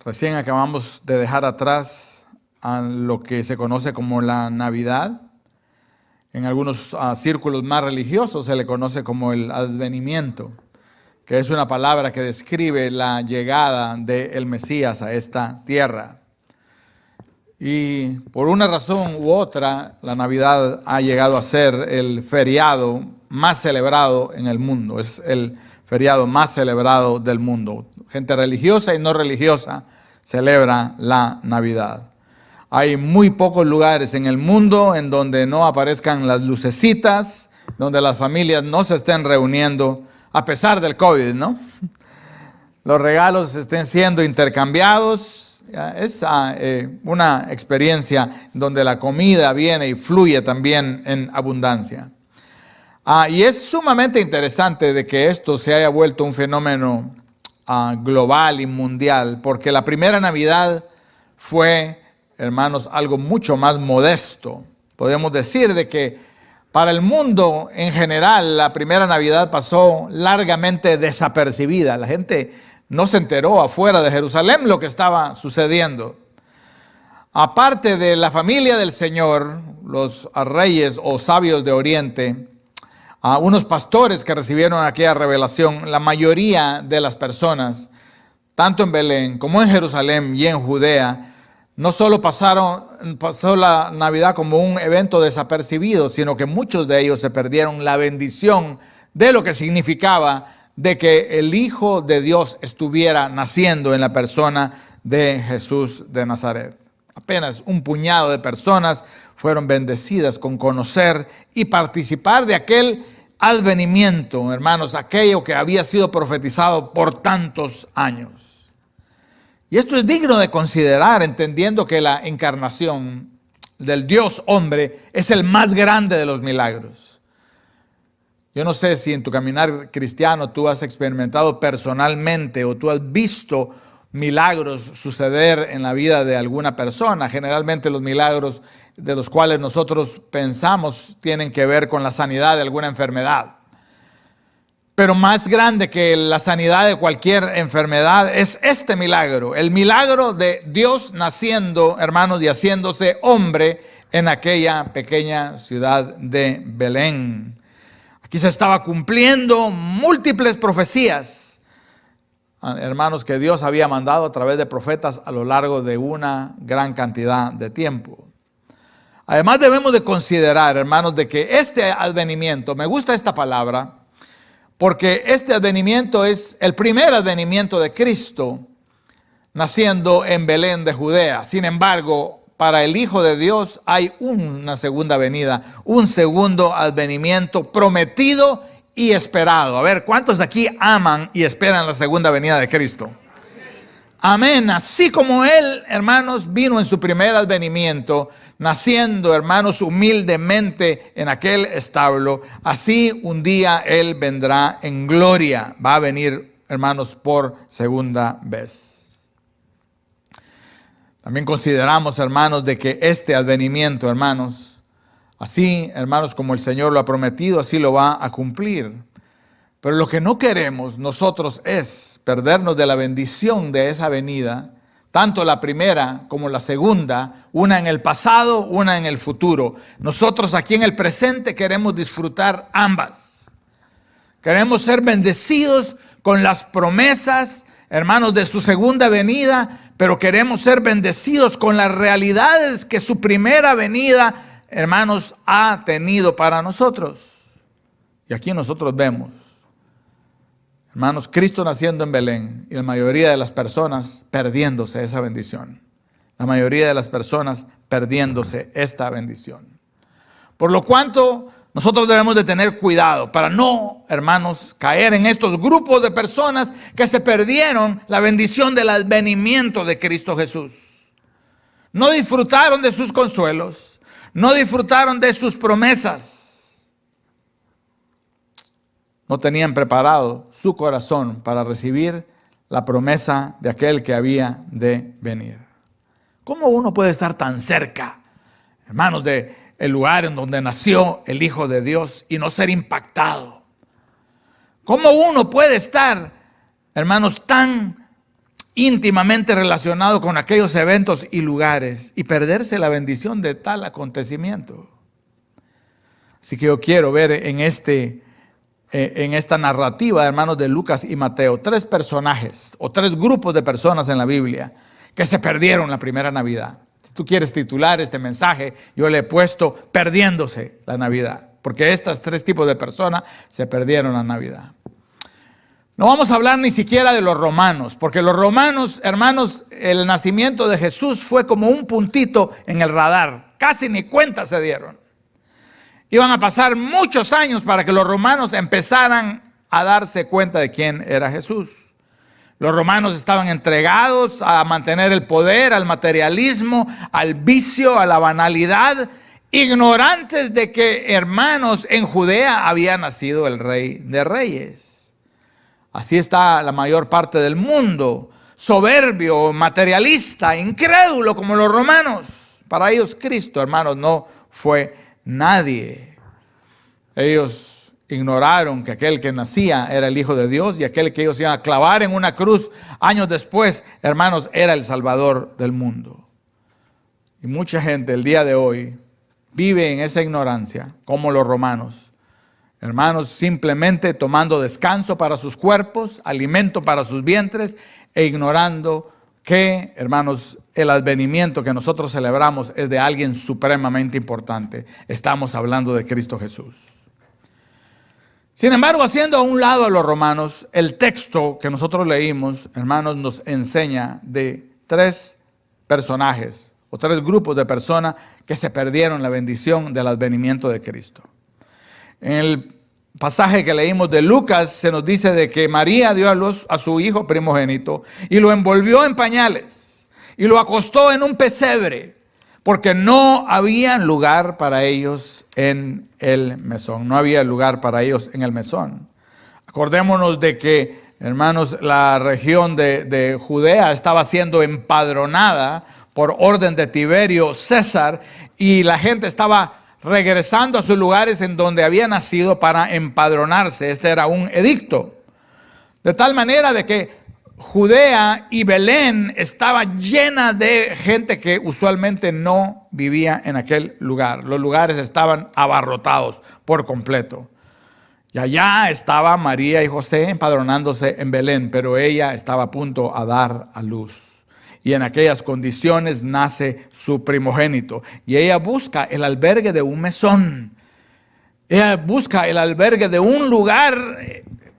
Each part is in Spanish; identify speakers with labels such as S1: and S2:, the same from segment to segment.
S1: Recién acabamos de dejar atrás a lo que se conoce como la Navidad. En algunos círculos más religiosos se le conoce como el advenimiento, que es una palabra que describe la llegada del Mesías a esta tierra. Y por una razón u otra, la Navidad ha llegado a ser el feriado más celebrado en el mundo. Es el feriado más celebrado del mundo. Gente religiosa y no religiosa celebra la Navidad. Hay muy pocos lugares en el mundo en donde no aparezcan las lucecitas, donde las familias no se estén reuniendo, a pesar del COVID, ¿no? Los regalos estén siendo intercambiados. Es una experiencia donde la comida viene y fluye también en abundancia. Y es sumamente interesante de que esto se haya vuelto un fenómeno global y mundial, porque la primera Navidad fue, hermanos, algo mucho más modesto. Podemos decir de que para el mundo en general la primera Navidad pasó largamente desapercibida. La gente no se enteró afuera de Jerusalén lo que estaba sucediendo. Aparte de la familia del Señor, los reyes o sabios de Oriente, unos pastores que recibieron aquella revelación, la mayoría de las personas, tanto en Belén como en Jerusalén y en Judea, no solo pasó la Navidad como un evento desapercibido, sino que muchos de ellos se perdieron la bendición de lo que significaba de que el Hijo de Dios estuviera naciendo en la persona de Jesús de Nazaret. Apenas un puñado de personas fueron bendecidas con conocer y participar de aquel advenimiento, hermanos, aquello que había sido profetizado por tantos años. Y esto es digno de considerar, entendiendo que la encarnación del Dios hombre es el más grande de los milagros. Yo no sé si en tu caminar cristiano tú has experimentado personalmente o tú has visto milagros suceder en la vida de alguna persona. Generalmente los milagros de los cuales nosotros pensamos tienen que ver con la sanidad de alguna enfermedad. Pero más grande que la sanidad de cualquier enfermedad es este milagro, el milagro de Dios naciendo, hermanos, y haciéndose hombre en aquella pequeña ciudad de Belén. Aquí se estaba cumpliendo múltiples profecías, hermanos, que Dios había mandado a través de profetas a lo largo de una gran cantidad de tiempo. Además debemos de considerar, hermanos, de que este advenimiento, me gusta esta palabra, porque este advenimiento es el primer advenimiento de Cristo naciendo en Belén de Judea. Sin embargo, para el Hijo de Dios hay una segunda venida, un segundo advenimiento prometido y esperado. A ver, ¿cuántos de aquí aman y esperan la segunda venida de Cristo? Amén. Así como Él, hermanos, vino en su primer advenimiento, naciendo, hermanos, humildemente en aquel establo, así un día Él vendrá en gloria. Va a venir, hermanos, por segunda vez. También consideramos, hermanos, de que este advenimiento, hermanos, así, hermanos, como el Señor lo ha prometido, así lo va a cumplir. Pero lo que no queremos nosotros es perdernos de la bendición de esa venida, tanto la primera como la segunda, una en el pasado, una en el futuro. Nosotros aquí en el presente queremos disfrutar ambas. Queremos ser bendecidos con las promesas, hermanos, de su segunda venida, pero queremos ser bendecidos con las realidades que su primera venida, hermanos, ha tenido para nosotros. Y aquí nosotros vemos, hermanos, Cristo naciendo en Belén y la mayoría de las personas perdiéndose esa bendición. La mayoría de las personas perdiéndose esta bendición. Por lo cuanto, nosotros debemos de tener cuidado para no, hermanos, caer en estos grupos de personas que se perdieron la bendición del advenimiento de Cristo Jesús. No disfrutaron de sus consuelos, no disfrutaron de sus promesas. No tenían preparado su corazón para recibir la promesa de aquel que había de venir. ¿Cómo uno puede estar tan cerca, hermanos, de el lugar en donde nació el Hijo de Dios y no ser impactado? ¿Cómo uno puede estar, hermanos, tan íntimamente relacionado con aquellos eventos y lugares y perderse la bendición de tal acontecimiento. Así que yo quiero ver en esta narrativa, hermanos, de Lucas y Mateo, 3 personajes o 3 grupos de personas en la Biblia que se perdieron la primera Navidad. Si tú quieres titular este mensaje, yo le he puesto perdiéndose la Navidad, porque estos 3 tipos de personas se perdieron la Navidad. No vamos a hablar ni siquiera de los romanos, porque los romanos, hermanos, el nacimiento de Jesús fue como un puntito en el radar, casi ni cuenta se dieron. Iban a pasar muchos años para que los romanos empezaran a darse cuenta de quién era Jesús. Los romanos estaban entregados a mantener el poder, al materialismo, al vicio, a la banalidad, ignorantes de que, hermanos, en Judea había nacido el Rey de Reyes. Así está la mayor parte del mundo, soberbio, materialista, incrédulo como los romanos. Para ellos Cristo, hermanos, no fue nadie. Ellos ignoraron que aquel que nacía era el Hijo de Dios y aquel que ellos iban a clavar en una cruz años después, hermanos, era el Salvador del mundo. Y mucha gente el día de hoy vive en esa ignorancia como los romanos. Hermanos, simplemente tomando descanso para sus cuerpos, alimento para sus vientres e ignorando que, hermanos, el advenimiento que nosotros celebramos es de alguien supremamente importante. Estamos hablando de Cristo Jesús. Sin embargo, haciendo a un lado a los romanos, el texto que nosotros leímos, hermanos, nos enseña de 3 personajes o 3 grupos de personas que se perdieron la bendición del advenimiento de Cristo. En el pasaje que leímos de Lucas se nos dice de que María dio a luz a su hijo primogénito y lo envolvió en pañales y lo acostó en un pesebre porque no había lugar para ellos en el mesón. No había lugar para ellos en el mesón. Acordémonos de que, hermanos, la región de Judea estaba siendo empadronada por orden de Tiberio César y la gente estaba regresando a sus lugares en donde había nacido para empadronarse. Este era un edicto. De tal manera de que Judea y Belén estaba llena de gente que usualmente no vivía en aquel lugar. Los lugares estaban abarrotados por completo. Y allá estaba María y José empadronándose en Belén, pero ella estaba a punto a dar a luz. Y en aquellas condiciones nace su primogénito. Y ella busca el albergue de un mesón. Ella busca el albergue de un lugar.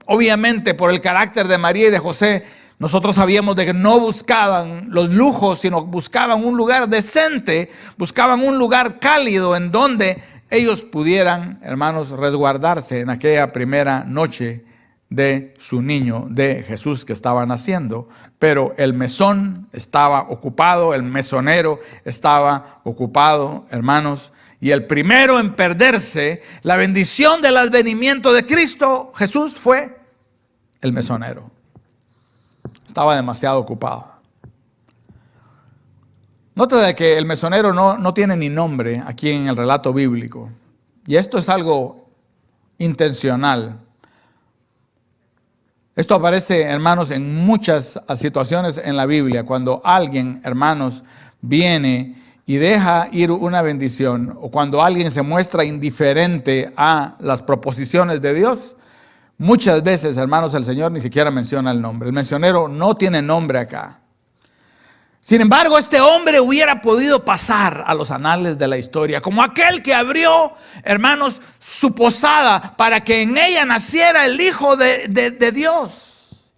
S1: Obviamente, por el carácter de María y de José, nosotros sabíamos de que no buscaban los lujos, sino buscaban un lugar decente, buscaban un lugar cálido en donde ellos pudieran, hermanos, resguardarse en aquella primera noche de su niño, de Jesús que estaba naciendo. Pero el mesón estaba ocupado, el mesonero estaba ocupado, hermanos. Y el primero en perderse la bendición del advenimiento de Cristo Jesús fue el mesonero. Estaba demasiado ocupado. Nota de que el mesonero no tiene ni nombre aquí en el relato bíblico. Y esto es algo intencional. Esto aparece, hermanos, en muchas situaciones en la Biblia. Cuando alguien, hermanos, viene y deja ir una bendición, o cuando alguien se muestra indiferente a las proposiciones de Dios, muchas veces, hermanos, el Señor ni siquiera menciona el nombre. El mesonero no tiene nombre acá. Sin embargo, este hombre hubiera podido pasar a los anales de la historia como aquel que abrió, hermanos, su posada para que en ella naciera el Hijo de Dios.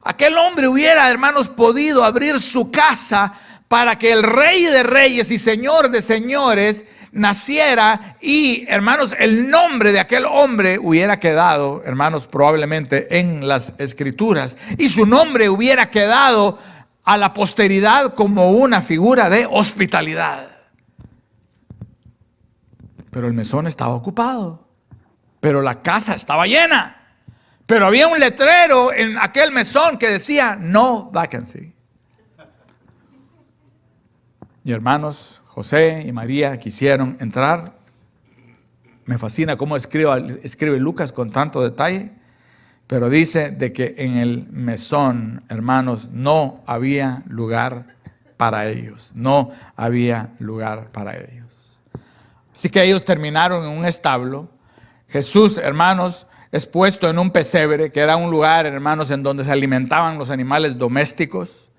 S1: Aquel hombre hubiera, hermanos, podido abrir su casa para que el Rey de Reyes y Señor de Señores naciera y, hermanos, el nombre de aquel hombre hubiera quedado, hermanos, probablemente en las Escrituras, y su nombre hubiera quedado a la posteridad como una figura de hospitalidad. Pero el mesón estaba ocupado, pero la casa estaba llena, pero había un letrero en aquel mesón que decía no vacancy. Y hermanos, José y María quisieron entrar. Me fascina cómo escribe Lucas con tanto detalle. Pero dice de que en el mesón, hermanos, no había lugar para ellos. No había lugar para ellos. Así que ellos terminaron en un establo. Jesús, hermanos, es puesto en un pesebre, que era un lugar, hermanos, en donde se alimentaban los animales domésticos.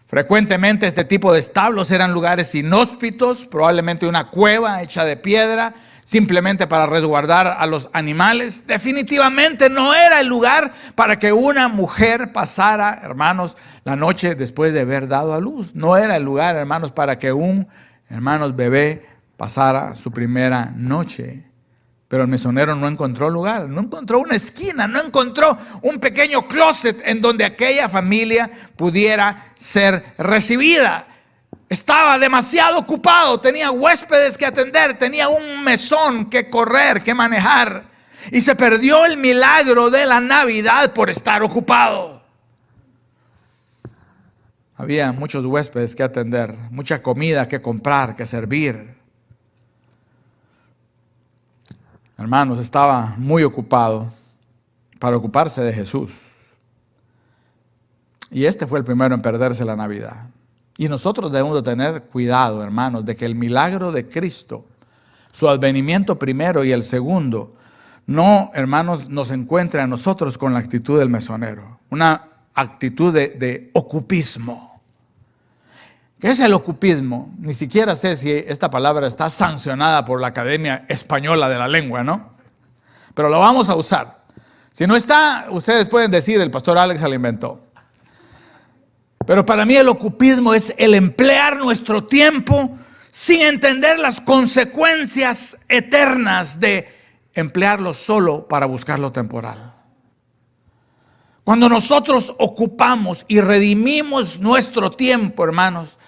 S1: Frecuentemente este tipo de establos eran lugares inhóspitos, probablemente una cueva hecha de piedra, simplemente para resguardar a los animales. Definitivamente no era el lugar para que una mujer pasara, hermanos, la noche después de haber dado a luz. No era el lugar, hermanos, para que un, hermanos, bebé pasara su primera noche. Pero el mesonero no encontró lugar, no encontró una esquina, no encontró un pequeño closet en donde aquella familia pudiera ser recibida. Estaba demasiado ocupado, tenía huéspedes que atender, tenía un mesón que correr, que manejar. Y se perdió el milagro de la Navidad por estar ocupado. Había muchos huéspedes que atender, mucha comida que comprar, que servir. Hermanos, estaba muy ocupado para ocuparse de Jesús. Y este fue el primero en perderse la Navidad. Y nosotros debemos de tener cuidado, hermanos, de que el milagro de Cristo, su advenimiento primero y el segundo, no, hermanos, nos encuentre a nosotros con la actitud del mesonero. Una actitud de ocupismo. ¿Qué es el ocupismo? Ni siquiera sé si esta palabra está sancionada por la Academia Española de la Lengua, ¿no? Pero lo vamos a usar. Si no está, ustedes pueden decir, el pastor Alex se la inventó. Pero para mí el ocupismo es el emplear nuestro tiempo sin entender las consecuencias eternas de emplearlo solo para buscar lo temporal. Cuando nosotros ocupamos y redimimos nuestro tiempo, hermanos,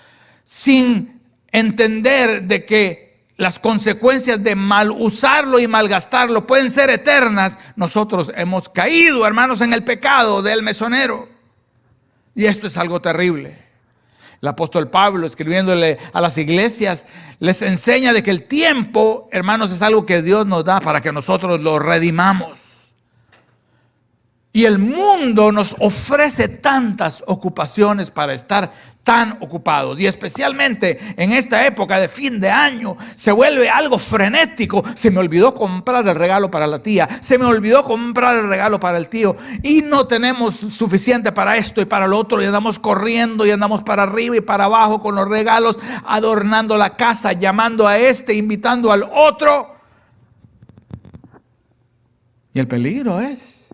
S1: sin entender de que las consecuencias de mal usarlo y malgastarlo pueden ser eternas, nosotros hemos caído, hermanos, en el pecado del mesonero. Y esto es algo terrible. El apóstol Pablo, escribiéndole a las iglesias, les enseña de que el tiempo, hermanos, es algo que Dios nos da para que nosotros lo redimamos. Y el mundo nos ofrece tantas ocupaciones para estar tan ocupados. Y especialmente en esta época de fin de año se vuelve algo frenético. Se me olvidó comprar el regalo para la tía. Se me olvidó comprar el regalo para el tío. Y no tenemos suficiente para esto y para lo otro. Y andamos corriendo y andamos para arriba y para abajo con los regalos, adornando la casa, llamando a este, invitando al otro. Y el peligro es,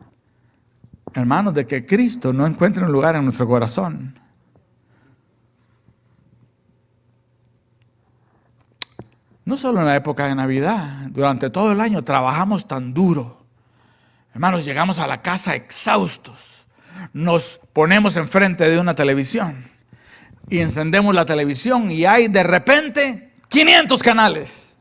S1: hermanos, de que Cristo no encuentre un lugar en nuestro corazón. No solo en la época de Navidad, durante todo el año trabajamos tan duro. Hermanos, llegamos a la casa exhaustos. Nos ponemos enfrente de una televisión y encendemos la televisión y hay de repente 500 canales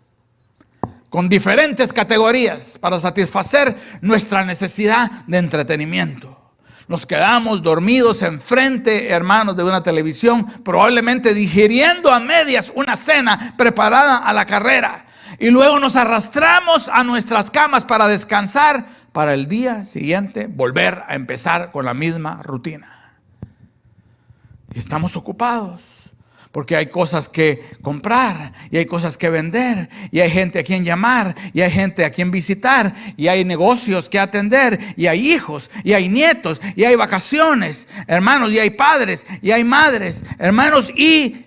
S1: con diferentes categorías para satisfacer nuestra necesidad de entretenimiento. Nos quedamos dormidos enfrente, hermanos, de una televisión, probablemente digiriendo a medias una cena preparada a la carrera. Y luego nos arrastramos a nuestras camas para descansar, para el día siguiente volver a empezar con la misma rutina. Y estamos ocupados. Porque hay cosas que comprar, y hay cosas que vender, y hay gente a quien llamar, y hay gente a quien visitar, y hay negocios que atender, y hay hijos, y hay nietos, y hay vacaciones, hermanos, y hay padres, y hay madres, hermanos, y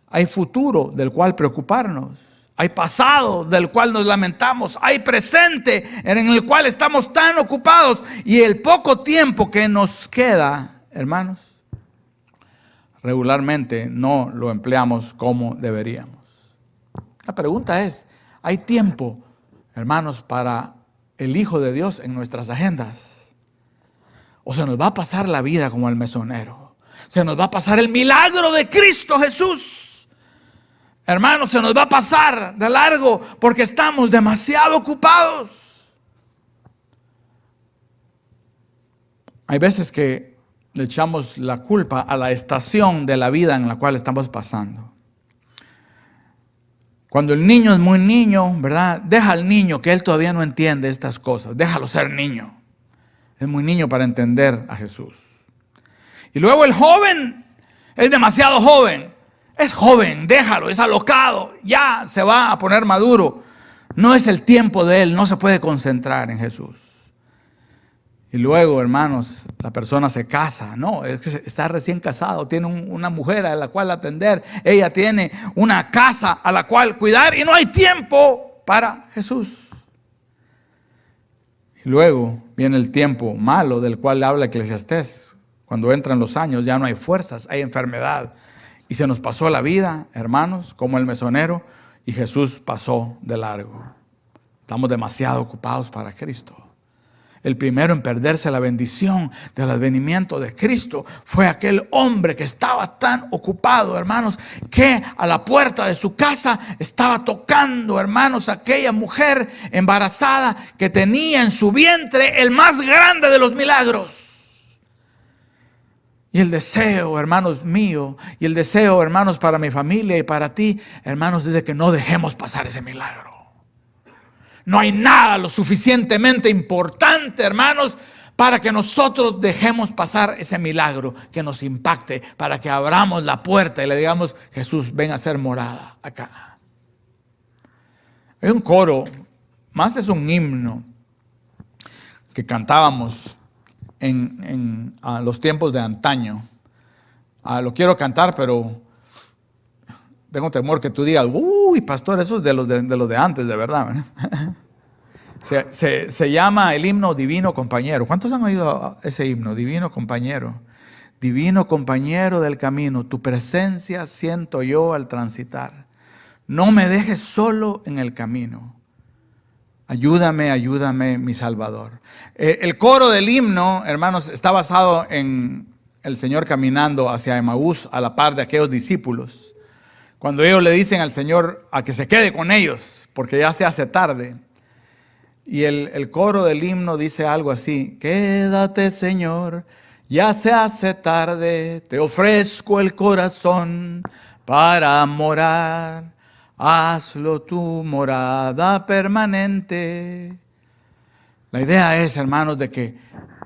S1: hay futuro del cual preocuparnos. Hay pasado del cual nos lamentamos, hay presente en el cual estamos tan ocupados, y el poco tiempo que nos queda, hermanos, regularmente no lo empleamos como deberíamos. La pregunta es, ¿hay tiempo, hermanos, para el Hijo de Dios en nuestras agendas? ¿O se nos va a pasar la vida como el mesonero? ¿Se nos va a pasar el milagro de Cristo Jesús? Hermanos, se nos va a pasar de largo porque estamos demasiado ocupados. Hay veces que le echamos la culpa a la estación de la vida en la cual estamos pasando. Cuando el niño es muy niño, ¿verdad? Deja al niño que él todavía no entiende estas cosas. Déjalo ser niño. Es muy niño para entender a Jesús. Y luego el joven es demasiado joven. Es joven, déjalo, es alocado. Ya se va a poner maduro. No es el tiempo de él, no se puede concentrar en Jesús. Y luego, hermanos, la persona se casa. No, es que está recién casado, tiene una mujer a la cual atender. Ella tiene una casa a la cual cuidar y no hay tiempo para Jesús. Y luego viene el tiempo malo del cual habla Eclesiastés. Cuando entran los años ya no hay fuerzas, hay enfermedad. Y se nos pasó la vida, hermanos, como el mesonero, y Jesús pasó de largo. Estamos demasiado ocupados para Cristo. El primero en perderse la bendición del advenimiento de Cristo fue aquel hombre que estaba tan ocupado, hermanos, que a la puerta de su casa estaba tocando, hermanos, aquella mujer embarazada que tenía en su vientre el más grande de los milagros. Y el deseo, hermanos mío, y el deseo, hermanos, para mi familia y para ti, hermanos, es de que no dejemos pasar ese milagro. No hay nada lo suficientemente importante, hermanos, para que nosotros dejemos pasar ese milagro que nos impacte, para que abramos la puerta y le digamos: Jesús, ven a ser morada acá. Hay un coro, más es un himno que cantábamos en los tiempos de antaño. Lo quiero cantar, pero tengo temor que tú digas: uy, pastor, eso es de los de antes, de verdad. Se llama el himno Divino Compañero. ¿Cuántos han oído ese himno? Divino Compañero. Divino compañero del camino, tu presencia siento yo al transitar. No me dejes solo en el camino. Ayúdame, ayúdame, mi Salvador. El coro del himno, hermanos, está basado en el Señor caminando hacia Emaús a la par de aquellos discípulos. Cuando ellos le dicen al Señor a que se quede con ellos, porque ya se hace tarde. Y el coro del himno dice algo así: quédate, Señor, ya se hace tarde, te ofrezco el corazón para morar. Hazlo tu morada permanente. La idea es, hermanos, de que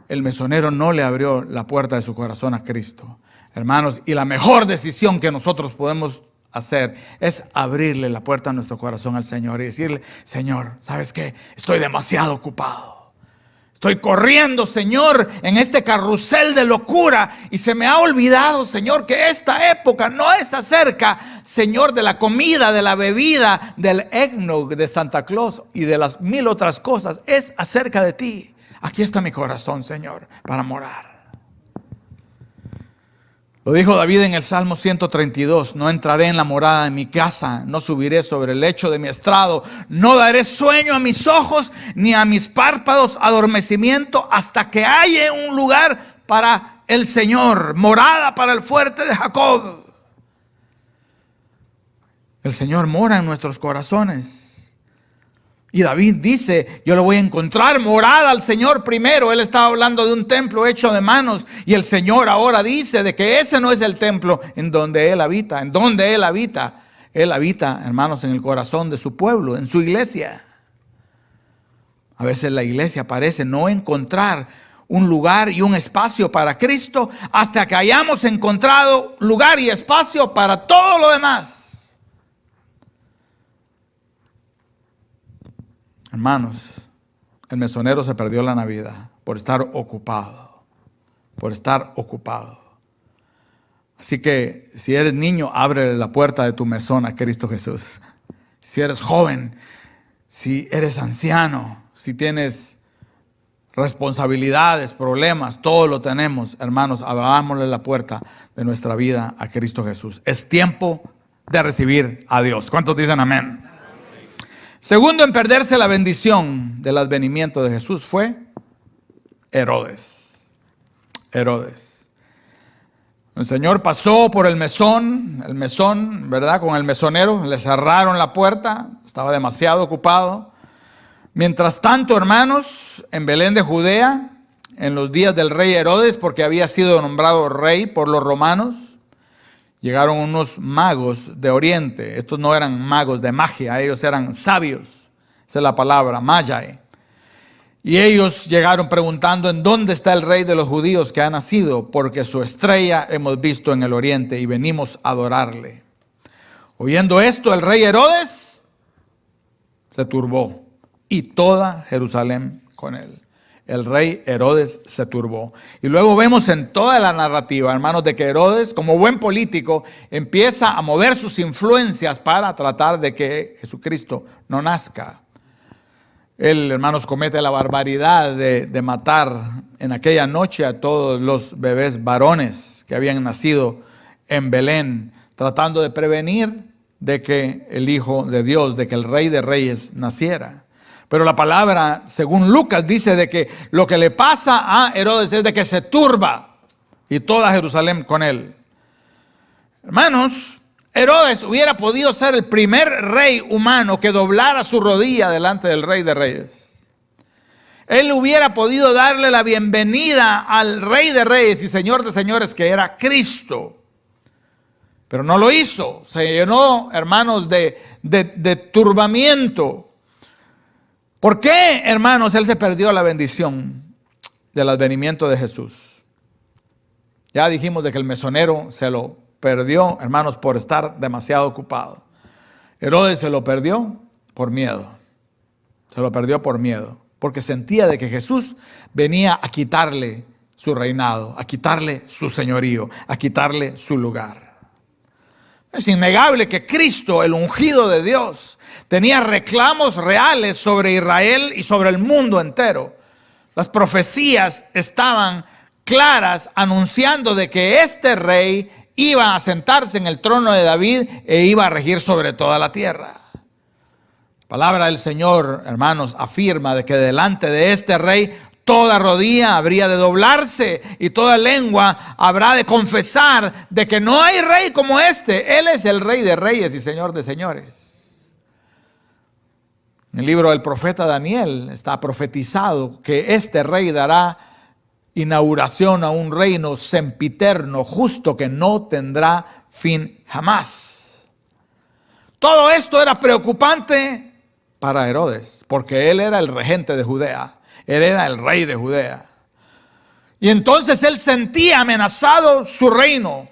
S1: el mesonero no le abrió la puerta de su corazón a Cristo. Hermanos, y la mejor decisión que nosotros podemos hacer es abrirle la puerta a nuestro corazón al Señor y decirle: Señor, ¿sabes qué? Estoy demasiado ocupado. Estoy corriendo, Señor, en este carrusel de locura y se me ha olvidado, Señor, que esta época no es acerca, Señor, de la comida, de la bebida, del eggnog de Santa Claus y de las 1000 otras cosas. Es acerca de ti. Aquí está mi corazón, Señor, para morar. Lo dijo David en el Salmo 132: no entraré en la morada de mi casa, no subiré sobre el lecho de mi estrado, no daré sueño a mis ojos, ni a mis párpados adormecimiento, hasta que haya un lugar para el Señor, morada para el fuerte de Jacob. El Señor mora en nuestros corazones. Y David dice: yo le voy a encontrar morada al Señor primero. Él estaba hablando de un templo hecho de manos. Y el Señor ahora dice de que ese no es el templo en donde Él habita. En donde Él habita. Él habita, hermanos, en el corazón de su pueblo, en su iglesia. A veces la iglesia parece no encontrar un lugar y un espacio para Cristo hasta que hayamos encontrado lugar y espacio para todo lo demás. Hermanos, el mesonero se perdió la Navidad por estar ocupado. Por estar ocupado. Así que si eres niño, ábrele la puerta de tu mesón a Cristo Jesús. Si eres joven, si eres anciano, si tienes responsabilidades, problemas, todo lo tenemos, hermanos, abrámosle la puerta de nuestra vida a Cristo Jesús. Es tiempo de recibir a Dios. ¿Cuántos dicen amén? Segundo en perderse la bendición del advenimiento de Jesús fue Herodes. Herodes. El Señor pasó por el mesón, ¿verdad? Con el mesonero, le cerraron la puerta, estaba demasiado ocupado. Mientras tanto, hermanos, en Belén de Judea, en los días del rey Herodes, porque había sido nombrado rey por los romanos, llegaron unos magos de Oriente. Estos no eran magos de magia, ellos eran sabios. Esa es la palabra, magi. Y ellos llegaron preguntando: ¿en dónde está el rey de los judíos que ha nacido? Porque su estrella hemos visto en el oriente y venimos a adorarle. Oyendo esto, el rey Herodes se turbó y toda Jerusalén con él. El rey Herodes se turbó. Y luego vemos en toda la narrativa, hermanos, de que Herodes, como buen político, empieza a mover sus influencias para tratar de que Jesucristo no nazca. Él, hermanos, comete la barbaridad de matar en aquella noche a todos los bebés varones que habían nacido en Belén, tratando de prevenir de que el Hijo de Dios, de que el Rey de Reyes naciera. Pero la palabra, según Lucas, dice de que lo que le pasa a Herodes es de que se turba y toda Jerusalén con él. Hermanos, Herodes hubiera podido ser el primer rey humano que doblara su rodilla delante del Rey de Reyes. Él hubiera podido darle la bienvenida al Rey de Reyes y Señor de Señores, que era Cristo. Pero no lo hizo. Se llenó, hermanos, de turbamiento. ¿Por qué, hermanos, él se perdió la bendición del advenimiento de Jesús? Ya dijimos de que el mesonero se lo perdió, hermanos, por estar demasiado ocupado. Herodes se lo perdió por miedo. Se lo perdió por miedo, porque sentía de que Jesús venía a quitarle su reinado, a quitarle su señorío, a quitarle su lugar. Es innegable que Cristo, el ungido de Dios, tenía reclamos reales sobre Israel y sobre el mundo entero. Las profecías estaban claras anunciando de que este rey iba a sentarse en el trono de David e iba a regir sobre toda la tierra. La palabra del Señor, hermanos, afirma de que delante de este rey toda rodilla habría de doblarse y toda lengua habrá de confesar de que no hay rey como este. Él es el Rey de Reyes y Señor de Señores. En el libro del profeta Daniel está profetizado que este rey dará inauguración a un reino sempiterno, justo, que no tendrá fin jamás. Todo esto era preocupante para Herodes, porque él era el regente de Judea, él era el rey de Judea. Y entonces él sentía amenazado su reino,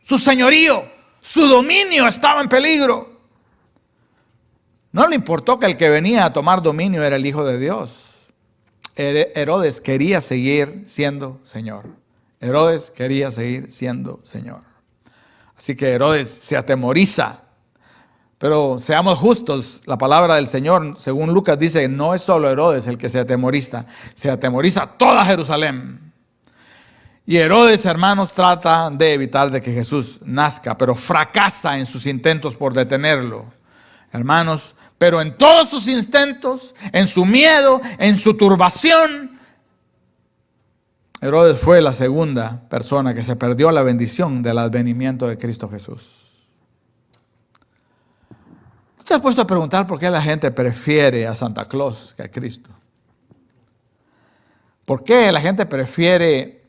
S1: su señorío, su dominio estaba en peligro. No le importó que el que venía a tomar dominio era el Hijo de Dios. Herodes quería seguir siendo Señor. Herodes quería seguir siendo Señor. Así que Herodes se atemoriza. Pero seamos justos, la palabra del Señor, según Lucas, dice: no es solo Herodes el que se atemoriza toda Jerusalén. Y Herodes, hermanos, trata de evitar de que Jesús nazca, pero fracasa en sus intentos por detenerlo. Hermanos, pero en todos sus intentos, en su miedo, en su turbación, Herodes fue la segunda persona que se perdió la bendición del advenimiento de Cristo Jesús. ¿Tú te has puesto a preguntar por qué la gente prefiere a Santa Claus que a Cristo? ¿Por qué la gente prefiere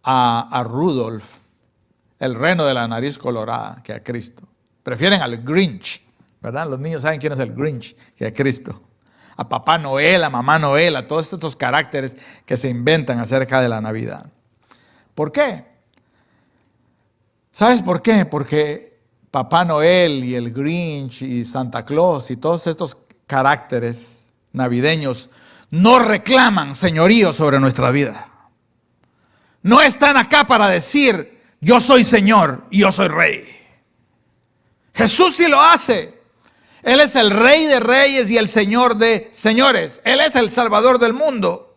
S1: a Rudolf, el reno de la nariz colorada, que a Cristo? Prefieren al Grinch, ¿verdad? Los niños saben quién es el Grinch, que a Cristo. A Papá Noel, a Mamá Noel, a todos estos caracteres que se inventan acerca de la Navidad. ¿Por qué? ¿Sabes por qué? Porque Papá Noel y el Grinch y Santa Claus y todos estos caracteres navideños no reclaman señorío sobre nuestra vida. No están acá para decir: yo soy Señor y yo soy Rey. Jesús sí lo hace. Él es el Rey de Reyes y el Señor de Señores. Él es el Salvador del mundo.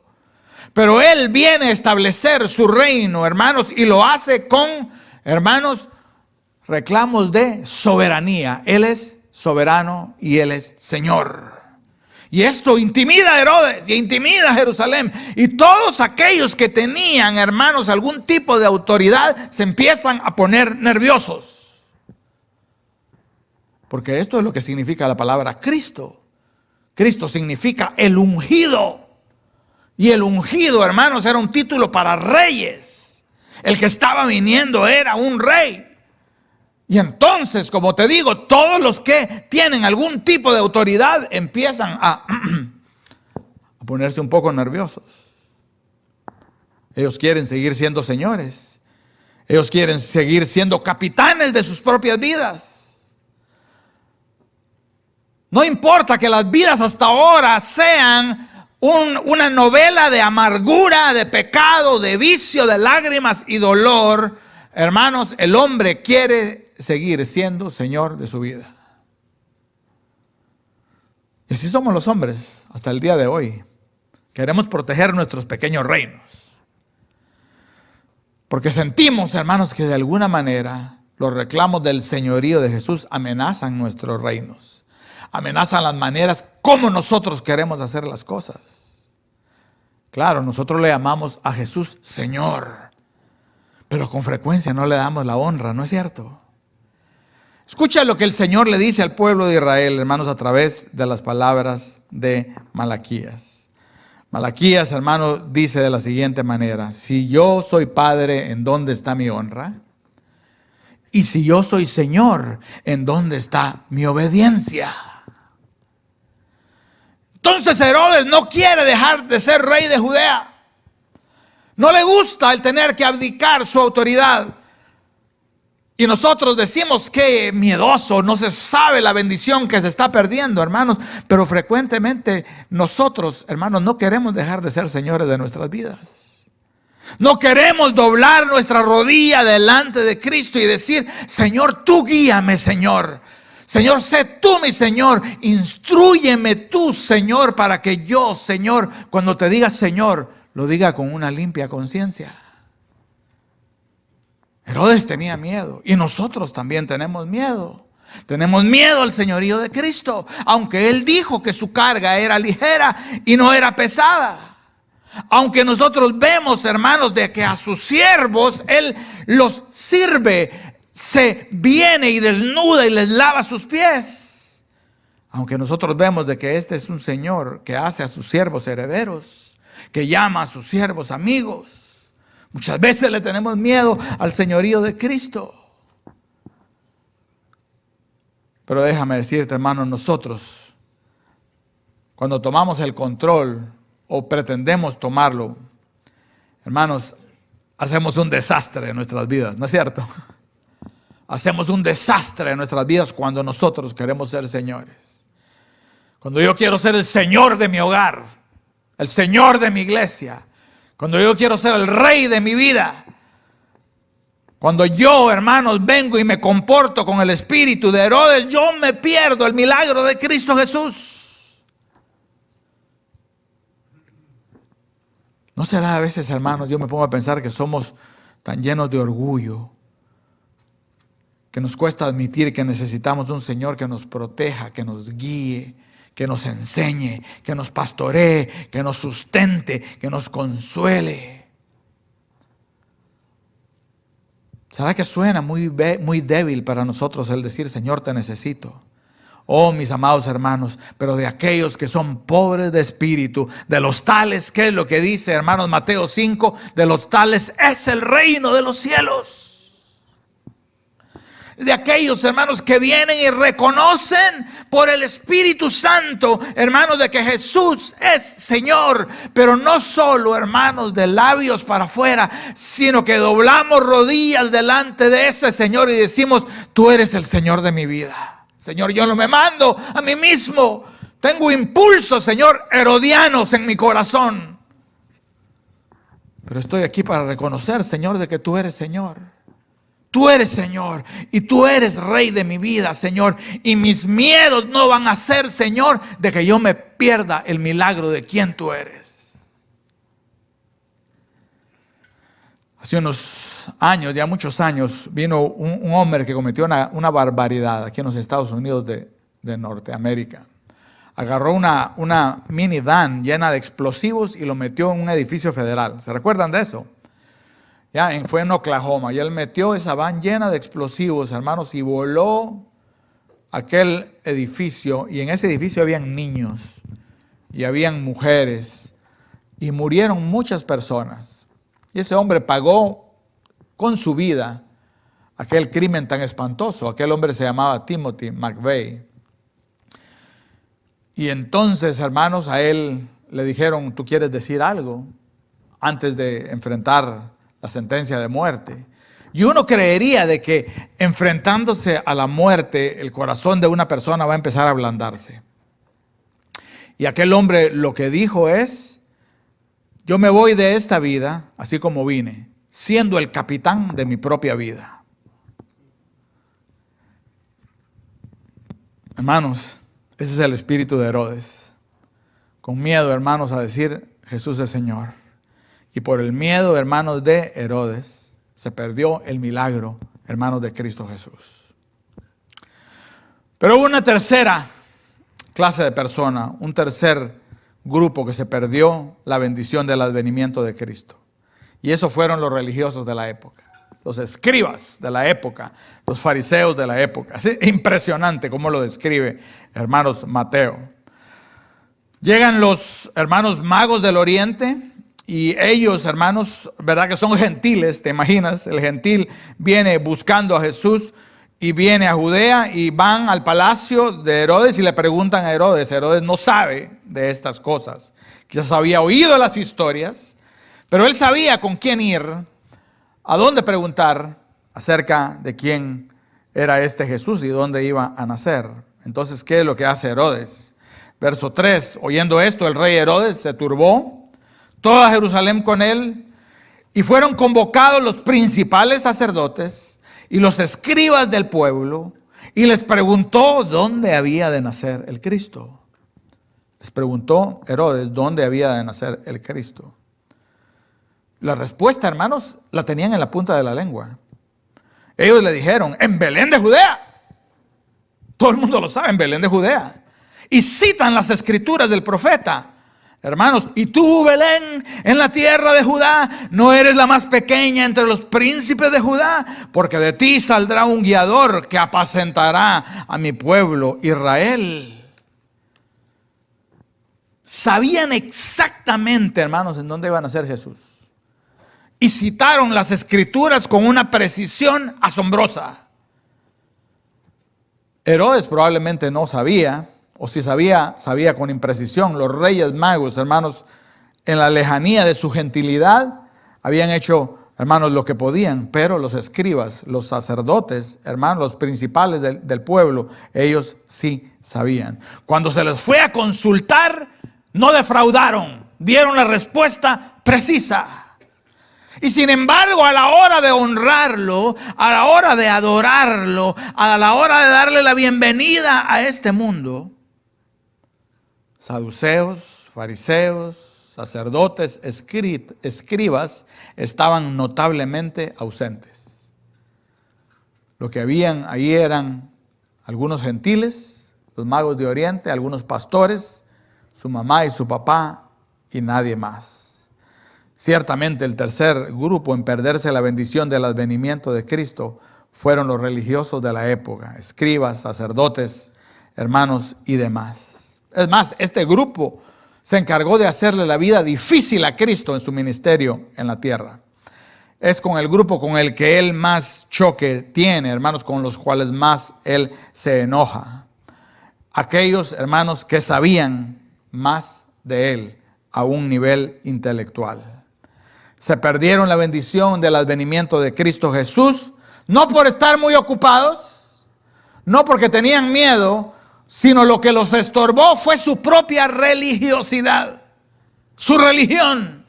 S1: Pero Él viene a establecer su reino, hermanos, y lo hace con, hermanos, reclamos de soberanía. Él es soberano y Él es Señor. Y esto intimida a Herodes y intimida a Jerusalén. Y todos aquellos que tenían, hermanos, algún tipo de autoridad se empiezan a poner nerviosos. Porque esto es lo que significa la palabra Cristo. Cristo significa el ungido. Y el ungido, hermanos, era un título para reyes. El que estaba viniendo era un rey. Y entonces, como te digo, todos los que tienen algún tipo de autoridad empiezan ponerse un poco nerviosos. Ellos quieren seguir siendo señores. Ellos quieren seguir siendo capitanes de sus propias vidas. No importa que las vidas hasta ahora sean una novela de amargura, de pecado, de vicio, de lágrimas y dolor. Hermanos, el hombre quiere seguir siendo señor de su vida. Y así somos los hombres hasta el día de hoy. Queremos proteger nuestros pequeños reinos. Porque sentimos, hermanos, que de alguna manera los reclamos del señorío de Jesús amenazan nuestros reinos. Amenazan las maneras como nosotros queremos hacer las cosas. Claro, nosotros le llamamos a Jesús Señor, pero con frecuencia no le damos la honra, ¿no es cierto? Escucha lo que el Señor le dice al pueblo de Israel, hermanos, a través de las palabras de Malaquías. Malaquías, hermano, dice de la siguiente manera: si yo soy padre, ¿en dónde está mi honra? Y si yo soy Señor, ¿en dónde está mi obediencia? Entonces Herodes no quiere dejar de ser rey de Judea. No le gusta el tener que abdicar su autoridad. Y nosotros decimos que miedoso, no se sabe la bendición que se está perdiendo, hermanos. Pero frecuentemente nosotros, hermanos, no queremos dejar de ser señores de nuestras vidas. No queremos doblar nuestra rodilla delante de Cristo y decir: Señor, tú guíame, Señor. Señor, sé tú mi Señor. Instrúyeme tú, Señor, para que yo, Señor, cuando te diga Señor, lo diga con una limpia conciencia. Herodes tenía miedo y nosotros también tenemos miedo. Tenemos miedo al señorío de Cristo, aunque Él dijo que su carga era ligera y no era pesada. Aunque nosotros vemos, hermanos, de que a sus siervos Él los sirve, se viene y desnuda y les lava sus pies. Aunque nosotros vemos de que este es un Señor que hace a sus siervos herederos, que llama a sus siervos amigos. Muchas veces le tenemos miedo al señorío de Cristo. Pero déjame decirte, hermano, nosotros, cuando tomamos el control o pretendemos tomarlo, hermanos, hacemos un desastre en nuestras vidas, ¿no es cierto? Hacemos un desastre en nuestras vidas cuando nosotros queremos ser señores. Cuando yo quiero ser el Señor de mi hogar, el Señor de mi iglesia, cuando yo quiero ser el rey de mi vida, cuando yo, hermanos, vengo y me comporto con el espíritu de Herodes, yo me pierdo el milagro de Cristo Jesús. ¿No será a veces, hermanos, yo me pongo a pensar que somos tan llenos de orgullo, que nos cuesta admitir que necesitamos un Señor que nos proteja, que nos guíe, que nos enseñe, que nos pastoree, que nos sustente, que nos consuele? ¿Será que suena muy débil para nosotros el decir: Señor, te necesito? Oh, mis amados hermanos, pero de aquellos que son pobres de espíritu, de los tales, ¿qué es lo que dice, hermanos, Mateo 5? De los tales es el reino de los cielos. De aquellos, hermanos, que vienen y reconocen por el Espíritu Santo, hermanos, de que Jesús es Señor. Pero no solo, hermanos, de labios para afuera, sino que doblamos rodillas delante de ese Señor y decimos: tú eres el Señor de mi vida. Señor, yo no me mando a mí mismo. Tengo impulsos, Señor, herodianos en mi corazón. Pero estoy aquí para reconocer, Señor, de que tú eres Señor. Tú eres Señor y tú eres Rey de mi vida, Señor. Y mis miedos no van a ser, Señor, de que yo me pierda el milagro de quien tú eres. Hace unos años, ya muchos años, vino un hombre que cometió una barbaridad aquí en los Estados Unidos de Norteamérica. Agarró una minivan llena de explosivos y lo metió en un edificio federal. ¿Se recuerdan de eso? Fue en Oklahoma, y él metió esa van llena de explosivos, hermanos, y voló aquel edificio. Y en ese edificio habían niños y habían mujeres y murieron muchas personas. Y ese hombre pagó con su vida aquel crimen tan espantoso. Aquel hombre se llamaba Timothy McVeigh. Y entonces, hermanos, a él le dijeron, ¿tú quieres decir algo? Antes de enfrentar la sentencia de muerte. Y uno creería de que enfrentándose a la muerte, el corazón de una persona va a empezar a ablandarse. Y aquel hombre lo que dijo es, yo me voy de esta vida, así como vine, siendo el capitán de mi propia vida. Hermanos, ese es el espíritu de Herodes. Con miedo, hermanos, a decir, Jesús es Señor. Y por el miedo, hermanos, de Herodes, se perdió el milagro, hermanos, de Cristo Jesús. Pero hubo una tercera clase de persona, un tercer grupo que se perdió la bendición del advenimiento de Cristo. Y esos fueron los religiosos de la época, los escribas de la época, los fariseos de la época. Es impresionante cómo lo describe, hermanos, Mateo. Llegan los hermanos magos del oriente y ellos, hermanos, verdad que son gentiles, te imaginas, el gentil viene buscando a Jesús y viene a Judea y van al palacio de Herodes y le preguntan a Herodes. Herodes no sabe de estas cosas, quizás había oído las historias, pero él sabía con quién ir, a dónde preguntar acerca de quién era este Jesús y dónde iba a nacer. Entonces, ¿qué es lo que hace Herodes? Verso 3, oyendo esto, el rey Herodes se turbó, toda Jerusalén con él, y fueron convocados los principales sacerdotes y los escribas del pueblo, y les preguntó dónde había de nacer el Cristo. Les preguntó Herodes dónde había de nacer el Cristo. La respuesta, hermanos, la tenían en la punta de la lengua. Ellos le dijeron, en Belén de Judea. Todo el mundo lo sabe, en Belén de Judea. Y citan las escrituras del profeta. Hermanos, y tú, Belén, en la tierra de Judá, no eres la más pequeña entre los príncipes de Judá, porque de ti saldrá un guiador que apacentará a mi pueblo Israel. Sabían exactamente, hermanos, en dónde iba a nacer Jesús. Y citaron las escrituras con una precisión asombrosa. Herodes probablemente no sabía, o si sabía, sabía con imprecisión. Los reyes magos, hermanos, en la lejanía de su gentilidad, habían hecho, hermanos, lo que podían. Pero los escribas, los sacerdotes, hermanos, los principales del pueblo, ellos sí sabían. Cuando se les fue a consultar, no defraudaron, dieron la respuesta precisa. Y sin embargo, a la hora de honrarlo, a la hora de adorarlo, a la hora de darle la bienvenida a este mundo, saduceos, fariseos, sacerdotes, escribas estaban notablemente ausentes. Lo que habían ahí eran algunos gentiles, los magos de Oriente, algunos pastores, su mamá y su papá y nadie más. Ciertamente el tercer grupo en perderse la bendición del advenimiento de Cristo fueron los religiosos de la época, escribas, sacerdotes, hermanos y demás. Es más, este grupo se encargó de hacerle la vida difícil a Cristo en su ministerio en la tierra. Es con el grupo con el que él más choque tiene, hermanos, con los cuales más él se enoja. Aquellos hermanos que sabían más de él a un nivel intelectual. Se perdieron la bendición del advenimiento de Cristo Jesús, no por estar muy ocupados, no porque tenían miedo, sino lo que los estorbó fue su propia religiosidad, su religión.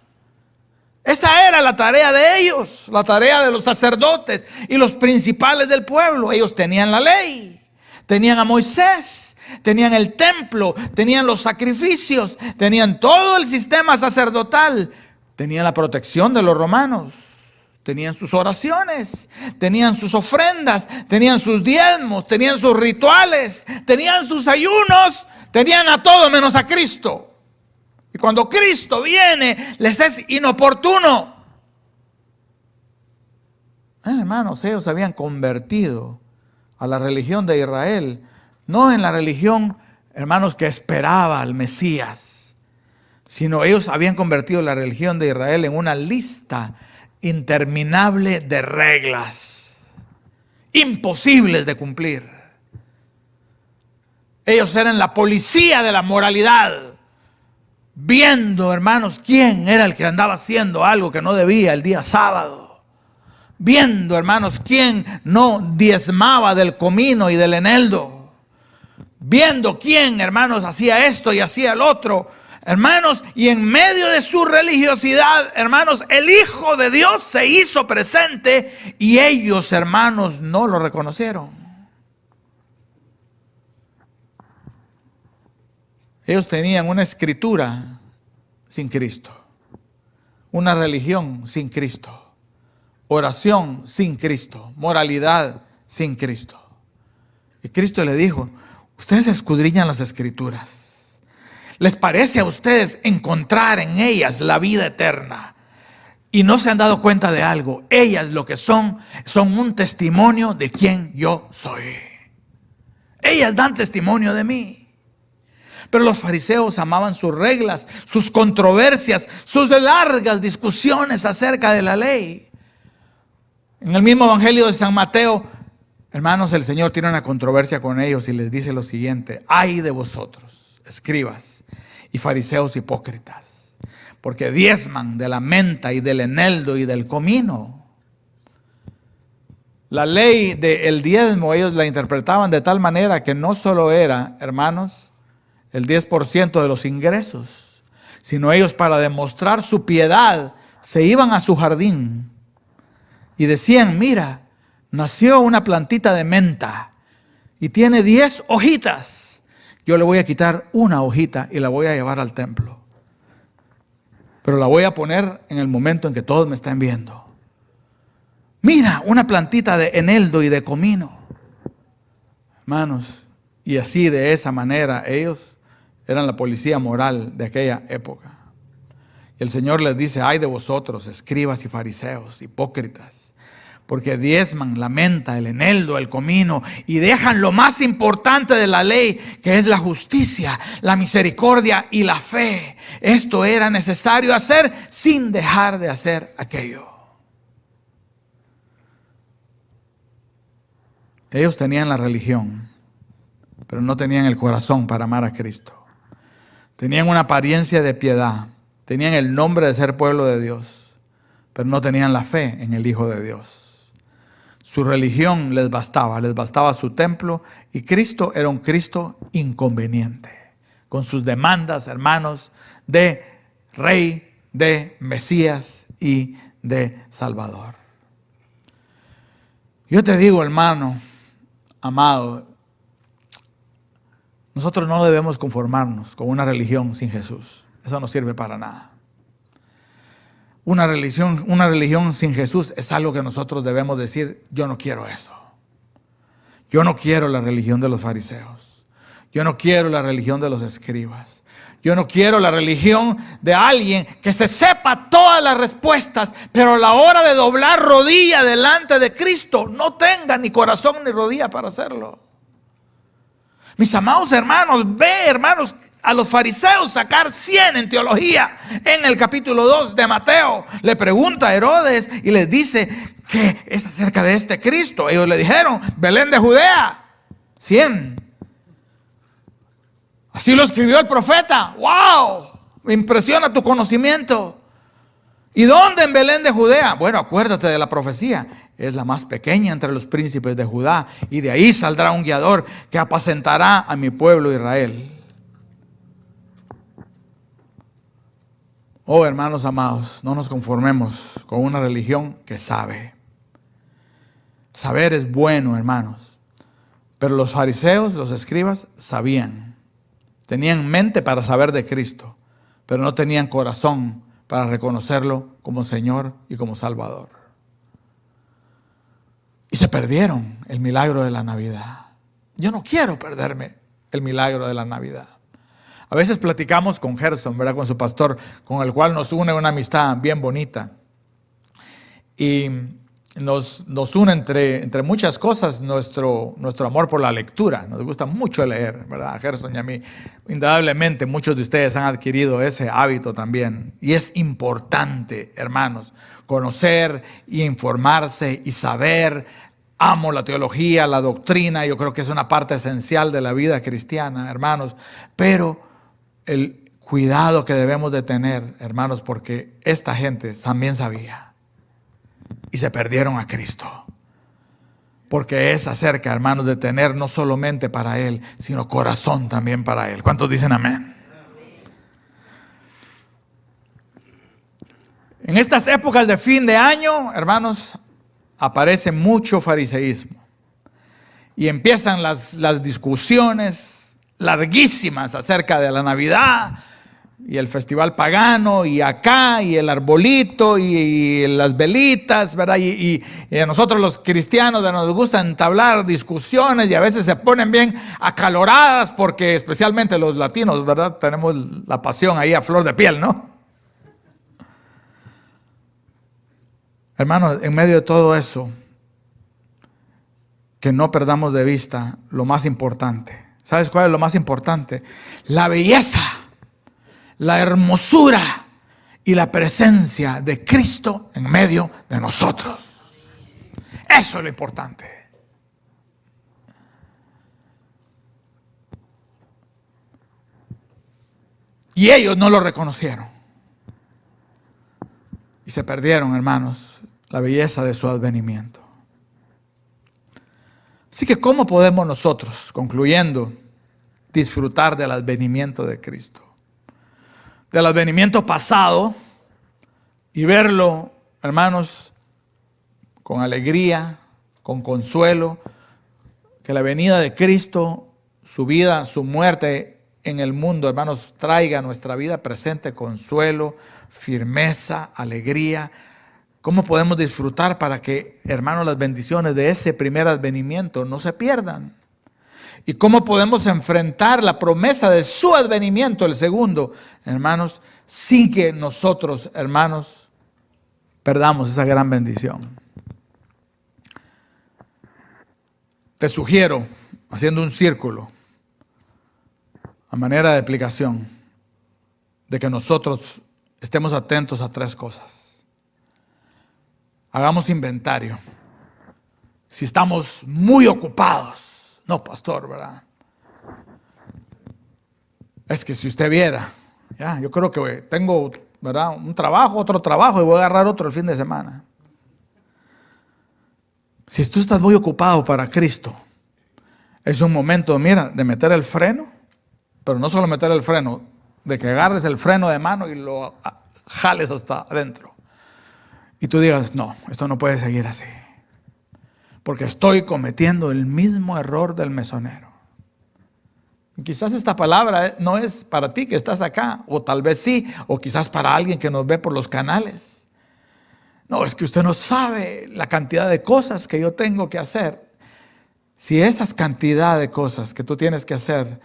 S1: Esa era la tarea de ellos, la tarea de los sacerdotes y los principales del pueblo. Ellos tenían la ley, tenían a Moisés, tenían el templo, tenían los sacrificios, tenían todo el sistema sacerdotal. Tenían la protección de los romanos, tenían sus oraciones, tenían sus ofrendas, tenían sus diezmos, tenían sus rituales, tenían sus ayunos, tenían a todo menos a Cristo. Y cuando Cristo viene, les es inoportuno. Hermanos, ellos se habían convertido a la religión de Israel, no en la religión, hermanos, que esperaba al Mesías, sino ellos habían convertido la religión de Israel en una lista interminable de reglas, imposibles de cumplir. Ellos eran la policía de la moralidad, viendo, hermanos, quién era el que andaba haciendo algo que no debía el día sábado, viendo, hermanos, quién no diezmaba del comino y del eneldo, viendo quién, hermanos, hacía esto y hacía el otro, hermanos, y en medio de su religiosidad, hermanos, el Hijo de Dios se hizo presente y ellos, hermanos, no lo reconocieron. Ellos tenían una escritura sin Cristo, una religión sin Cristo, oración sin Cristo, moralidad sin Cristo. Y Cristo le dijo: ustedes escudriñan las escrituras. ¿Les parece a ustedes encontrar en ellas la vida eterna? Y no se han dado cuenta de algo. Ellas lo que son un testimonio de quién yo soy. Ellas dan testimonio de mí. Pero los fariseos amaban sus reglas, sus controversias, sus largas discusiones acerca de la ley. En el mismo Evangelio de San Mateo, hermanos, el Señor tiene una controversia con ellos y les dice lo siguiente: ay de vosotros, escribas y fariseos hipócritas, porque diezman de la menta y del eneldo y del comino. La ley del diezmo ellos la interpretaban de tal manera que no solo era, hermanos, el 10% de los ingresos, sino ellos, para demostrar su piedad, se iban a su jardín y decían: mira, nació una plantita de menta y tiene 10 hojitas. Yo le voy a quitar una hojita y la voy a llevar al templo, pero la voy a poner en el momento en que todos me estén viendo. Mira, una plantita de eneldo y de comino. Hermanos, y así, de esa manera, ellos eran la policía moral de aquella época. Y el Señor les dice: ay de vosotros, escribas y fariseos, hipócritas, porque diezman la menta, el eneldo, el comino, y dejan lo más importante de la ley, que es la justicia, la misericordia y la fe. Esto era necesario hacer sin dejar de hacer aquello. Ellos tenían la religión, pero no tenían el corazón para amar a Cristo. Tenían una apariencia de piedad, tenían el nombre de ser pueblo de Dios, pero no tenían la fe en el Hijo de Dios. Su religión les bastaba su templo, y Cristo era un Cristo inconveniente, con sus demandas, hermanos, de Rey, de Mesías y de Salvador. Yo te digo, hermano, amado, nosotros no debemos conformarnos con una religión sin Jesús. Eso no sirve para nada. Una religión sin Jesús es algo que nosotros debemos decir: yo no quiero eso. Yo no quiero la religión de los fariseos. Yo no quiero la religión de los escribas. Yo no quiero la religión de alguien que se sepa todas las respuestas, pero a la hora de doblar rodilla delante de Cristo no tenga ni corazón ni rodilla para hacerlo. Mis amados hermanos, ve, hermanos, a los fariseos sacar 100 en teología. En el capítulo 2 de Mateo le pregunta a Herodes y les dice: ¿qué es acerca de este Cristo? Ellos le dijeron: Belén de Judea, 100. Así lo escribió el profeta. ¡Wow! Me impresiona tu conocimiento. ¿Y dónde? En Belén de Judea. Bueno, acuérdate de la profecía. Es la más pequeña entre los príncipes de Judá, y de ahí saldrá un guiador que apacentará a mi pueblo Israel. Oh, hermanos amados, no nos conformemos con una religión que sabe. Saber es bueno, hermanos. Pero los fariseos, los escribas, sabían. Tenían mente para saber de Cristo, pero no tenían corazón para reconocerlo como Señor y como Salvador. Y se perdieron el milagro de la Navidad. Yo no quiero perderme el milagro de la Navidad. A veces platicamos con Gerson, ¿verdad? Con su pastor, con el cual nos une una amistad bien bonita. Y nos une entre muchas cosas nuestro amor por la lectura. Nos gusta mucho leer, ¿verdad? A Gerson y a mí. Indudablemente muchos de ustedes han adquirido ese hábito también. Y es importante, hermanos, conocer y informarse y saber. Amo la teología, la doctrina. Yo creo que es una parte esencial de la vida cristiana, hermanos. Pero el cuidado que debemos de tener, hermanos, porque esta gente también sabía y se perdieron a Cristo. Porque es acerca, hermanos, de tener no solamente para Él, sino corazón también para Él. ¿Cuántos dicen amén? En estas épocas de fin de año, hermanos, aparece mucho fariseísmo. Y empiezan las discusiones larguísimas acerca de la Navidad y el festival pagano y acá y el arbolito y las velitas, ¿verdad? Y a nosotros los cristianos nos gusta entablar discusiones y a veces se ponen bien acaloradas porque especialmente los latinos, ¿verdad? Tenemos la pasión ahí a flor de piel, ¿no? Hermanos, en medio de todo eso, que no perdamos de vista lo más importante. ¿Sabes cuál es lo más importante? La belleza, la hermosura y la presencia de Cristo en medio de nosotros. Eso es lo importante. Y ellos no lo reconocieron. Y se perdieron, hermanos, la belleza de su advenimiento. Así que, ¿cómo podemos nosotros, concluyendo, disfrutar del advenimiento de Cristo? Del advenimiento pasado y verlo, hermanos, con alegría, con consuelo, que la venida de Cristo, su vida, su muerte en el mundo, hermanos, traiga a nuestra vida presente consuelo, firmeza, alegría. ¿Cómo podemos disfrutar para que, hermanos, las bendiciones de ese primer advenimiento no se pierdan? ¿Y cómo podemos enfrentar la promesa de su advenimiento, el segundo, hermanos, sin que nosotros, hermanos, perdamos esa gran bendición? Te sugiero, haciendo un círculo, a manera de explicación, de que nosotros estemos atentos a tres cosas. Hagamos inventario. Si estamos muy ocupados, no, pastor, ¿verdad? Es que si usted viera, ya, yo creo que tengo, ¿verdad?, un trabajo, otro trabajo y voy a agarrar otro el fin de semana. Si tú estás muy ocupado para Cristo, es un momento, mira, de meter el freno, pero no solo meter el freno, de que agarres el freno de mano y lo jales hasta adentro. Y tú digas, no, esto no puede seguir así, porque estoy cometiendo el mismo error del mesonero. Quizás esta palabra no es para ti que estás acá, o tal vez sí, o quizás para alguien que nos ve por los canales. No, es que usted no sabe la cantidad de cosas que yo tengo que hacer. Si esas cantidad de cosas que tú tienes que hacer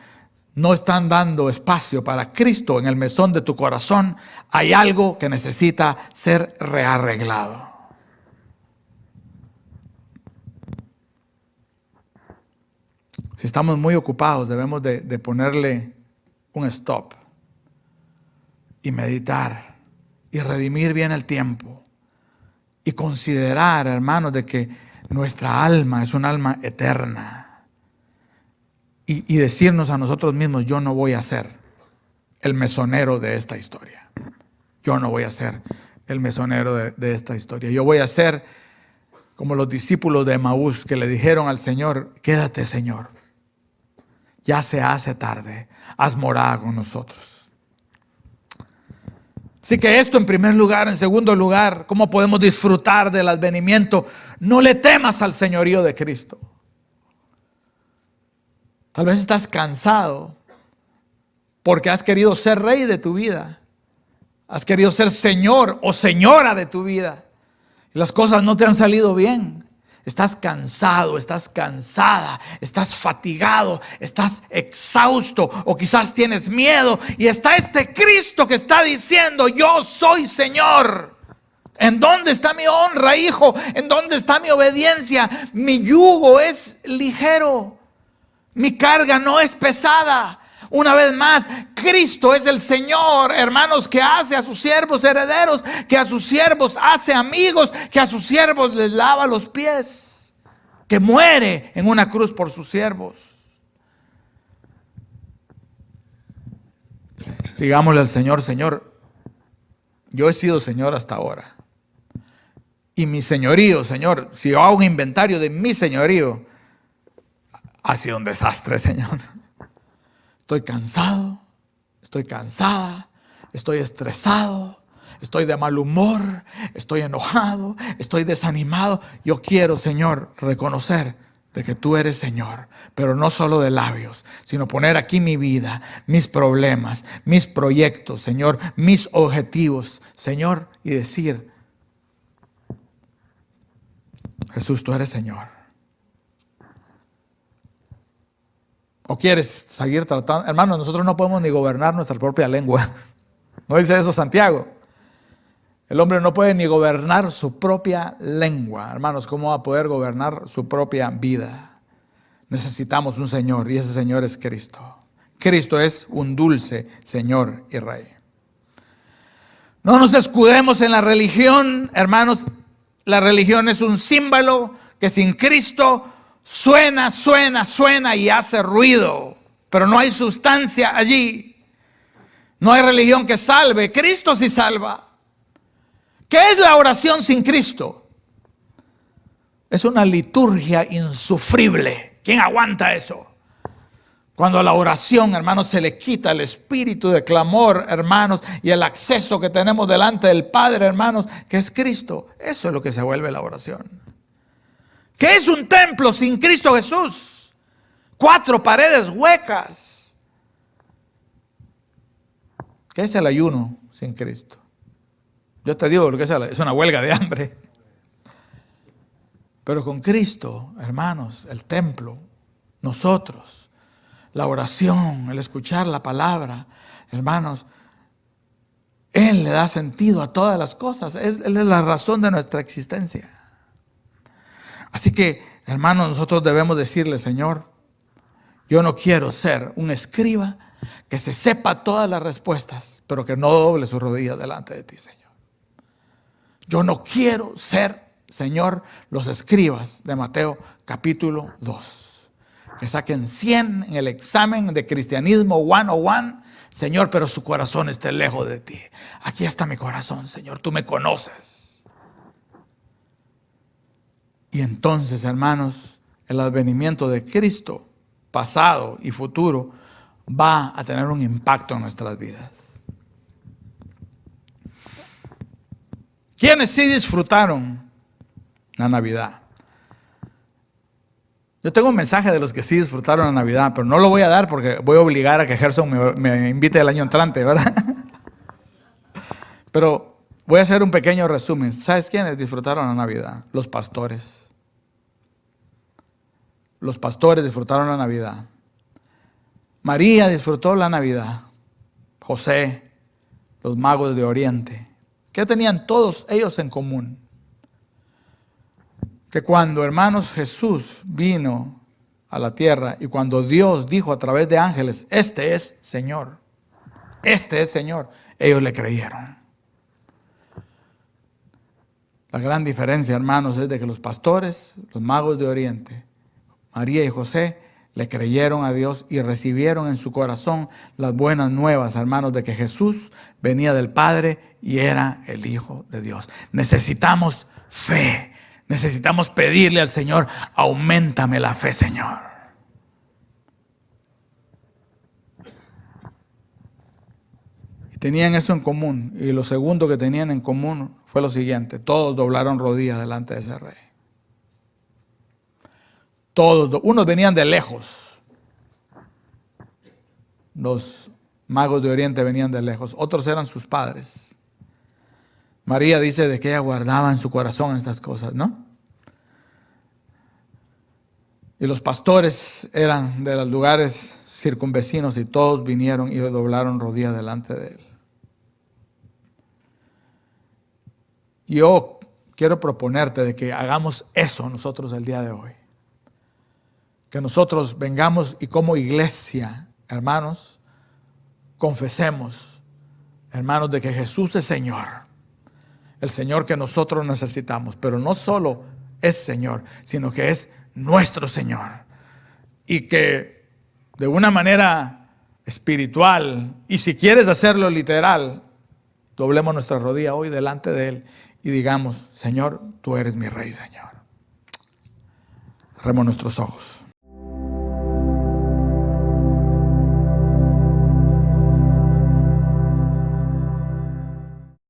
S1: no están dando espacio para Cristo en el mesón de tu corazón, hay algo que necesita ser rearreglado. Si estamos muy ocupados, debemos de ponerle un stop y meditar y redimir bien el tiempo y considerar, hermanos, de que nuestra alma es un alma eterna. Y decirnos a nosotros mismos, yo no voy a ser el mesonero de esta historia. Yo no voy a ser el mesonero de esta historia. Yo voy a ser como los discípulos de Emaús que le dijeron al Señor, quédate, Señor. Ya se hace tarde. Haz morada con nosotros. Así que esto en primer lugar. En segundo lugar, ¿cómo podemos disfrutar del advenimiento? No le temas al señorío de Cristo. Tal vez estás cansado porque has querido ser rey de tu vida. Has querido ser señor o señora de tu vida. Y las cosas no te han salido bien. Estás cansado, estás cansada, estás fatigado, estás exhausto o quizás tienes miedo. Y está este Cristo que está diciendo, yo soy Señor. ¿En dónde está mi honra, hijo? ¿En dónde está mi obediencia? Mi yugo es ligero. Mi carga no es pesada. Una vez más, Cristo es el Señor, hermanos, que hace a sus siervos herederos, que a sus siervos hace amigos, que a sus siervos les lava los pies, que muere en una cruz por sus siervos. Digámosle al Señor, Señor, yo he sido Señor hasta ahora. Y mi señorío, Señor, si yo hago un inventario de mi señorío, ha sido un desastre, Señor. Estoy cansado, estoy cansada, estoy estresado, estoy de mal humor, estoy enojado, estoy desanimado. Yo quiero, Señor, reconocer de que tú eres Señor, pero no solo de labios, sino poner aquí mi vida, mis problemas, mis proyectos, Señor, mis objetivos, Señor, y decir, Jesús, tú eres Señor. ¿O quieres seguir tratando? Hermanos, nosotros no podemos ni gobernar nuestra propia lengua. ¿No dice eso Santiago? El hombre no puede ni gobernar su propia lengua. Hermanos, ¿cómo va a poder gobernar su propia vida? Necesitamos un Señor, y ese Señor es Cristo. Cristo es un dulce Señor y Rey. No nos escudemos en la religión, hermanos. La religión es un símbolo que sin Cristo suena y hace ruido, pero no hay sustancia allí. No hay religión que salve. Cristo sí salva. ¿Qué es la oración sin Cristo? Es una liturgia insufrible. ¿Quién aguanta eso? Cuando a la oración, hermanos, se le quita el espíritu de clamor, hermanos, y el acceso que tenemos delante del Padre, hermanos, que es Cristo. Eso es lo que se vuelve la oración. ¿Qué es un templo sin Cristo Jesús? 4 paredes huecas. ¿Qué es el ayuno sin Cristo? Yo te digo lo que es una huelga de hambre. Pero con Cristo, hermanos, el templo, nosotros, la oración, el escuchar la palabra, hermanos, Él le da sentido a todas las cosas. Él es la razón de nuestra existencia. Así que, hermanos, nosotros debemos decirle, Señor, yo no quiero ser un escriba que se sepa todas las respuestas, pero que no doble sus rodillas delante de ti, Señor. Yo no quiero ser, Señor, los escribas de Mateo capítulo 2, que saquen 100 en el examen de cristianismo 101, Señor, pero su corazón esté lejos de ti. Aquí está mi corazón, Señor, tú me conoces. Y entonces, hermanos, el advenimiento de Cristo, pasado y futuro, va a tener un impacto en nuestras vidas. ¿Quiénes sí disfrutaron la Navidad? Yo tengo un mensaje de los que sí disfrutaron la Navidad, pero no lo voy a dar porque voy a obligar a que Gerson me invite el año entrante, ¿verdad? Pero voy a hacer un pequeño resumen. ¿Sabes quiénes disfrutaron la Navidad? Los pastores. Los pastores disfrutaron la Navidad. María disfrutó la Navidad. José, los magos de Oriente. ¿Qué tenían todos ellos en común? Que cuando, hermanos, Jesús vino a la tierra y cuando Dios dijo a través de ángeles, este es Señor, ellos le creyeron. La gran diferencia, hermanos, es de que los pastores, los magos de Oriente, María y José, le creyeron a Dios y recibieron en su corazón las buenas nuevas, hermanos, de que Jesús venía del Padre y era el Hijo de Dios. Necesitamos fe. Necesitamos pedirle al Señor, auméntame la fe, Señor. Y tenían eso en común. Y lo segundo que tenían en común fue lo siguiente: todos doblaron rodillas delante de ese rey. Todos, unos venían de lejos. Los magos de Oriente venían de lejos. Otros eran sus padres. María dice de que ella guardaba en su corazón estas cosas, ¿no? Y los pastores eran de los lugares circunvecinos y todos vinieron y doblaron rodillas delante de él. Yo quiero proponerte de que hagamos eso nosotros el día de hoy. Que nosotros vengamos y como iglesia, hermanos, confesemos, hermanos, de que Jesús es Señor. El Señor que nosotros necesitamos, pero no solo es Señor, sino que es nuestro Señor. Y que de una manera espiritual. Y si quieres hacerlo literal, doblemos nuestra rodilla hoy delante de Él y digamos: Señor, tú eres mi Rey, Señor. Cerremos nuestros ojos.